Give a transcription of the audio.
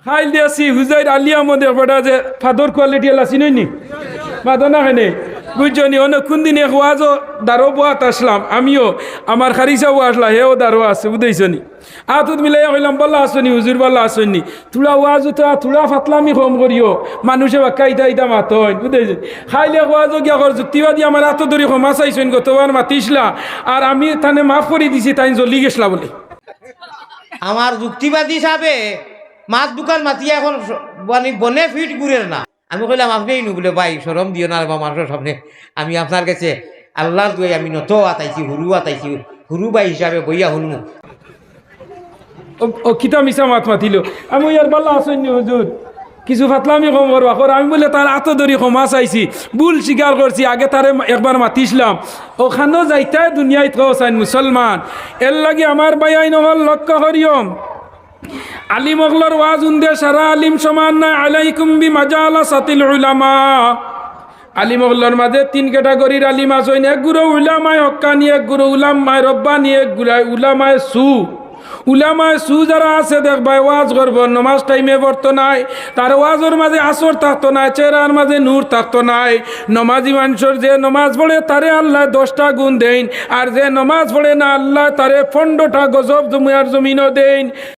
খাইল দিয়েছি হুজাইর আলিয়া মধ্যে বড় যে ফাদর কোয়ালিটি এলা চিনি মাদো না হেনে বুঝছনি অন্য কোন দিন এক ওয়াজও দারো বোয়াত আসলাম আমিও আমার খারিসাও আসলা হেও দারো আছে বুঝেছনি আতুত মিলাই হইলাম বল্লা আসনি হুজুর বল্লা আসনি তুলা ওয়াজ তো তুলা ফাতলামি কম করিও মানুষে বাক্কা ইটা ইটা মাতন বুঝেছেন খাইলে ওয়াজও গিয়া কর যুক্তিবাদী আমার এত দূরে ক্ষমা চাইছেন গতবার মাতিসলা আর আমি তানে মাফ করে দিছি তাই জ্বলি গেছলা বলে আমার যুক্তিবাদী হিসাবে মাছ দোকান মাতিয়া এখন মানে বনে ফিট ঘুরের না আমি কইলাম আপনি নু বলে ভাই সরম দিও না বা মানুষের সামনে আমি আপনার কাছে আল্লাহর দুয়ে আমি নত আতাইছি হুরু ভাই হিসাবে বইয়া শুনমু ও কিতা মিশা মাত মাতিল আমি ইয়ার বাল্লা আসেননি হুজুর কিছু ফাতলামি কম করবা কর আমি বলে তার এত দড়ি ক্ষমা চাইছি ভুল স্বীকার করছি আগে তারে একবার মাতিছিলাম ওখানেও যাইতে দুনিয়ায় থাও চাইন মুসলমান এর লাগে আমার বাইয়াই নহল লক্ষ্য করিয়ম আলিম অগলর ওয়াজ উন্দে সারা আলিম সমান না আলাইকুম বি মাজালা সাতিল উলামা আলিম অগলর মাঝে তিন ক্যাটাগরির আলিম আছেন এক গুরু উলামায়ে হক্কানি এক গুরু উলামায়ে রব্বানি এক গুরু উলামায়ে সু উলামায়ে সু যারা আছে দেখবাই ওয়াজ করব নমাজ টাইমে পড়তো নাই তার ওয়াজের মাঝে আসর থাকতো না চেহারার মাঝে নূর থাকতো নাই নমাজি মানুষের যে নমাজ পড়ে তারে আল্লাহ 10টা গুণ দেন আর যে নমাজ পড়ে না আল্লাহ তারে 15টা গজব দুনিয়ার জমিনও দেন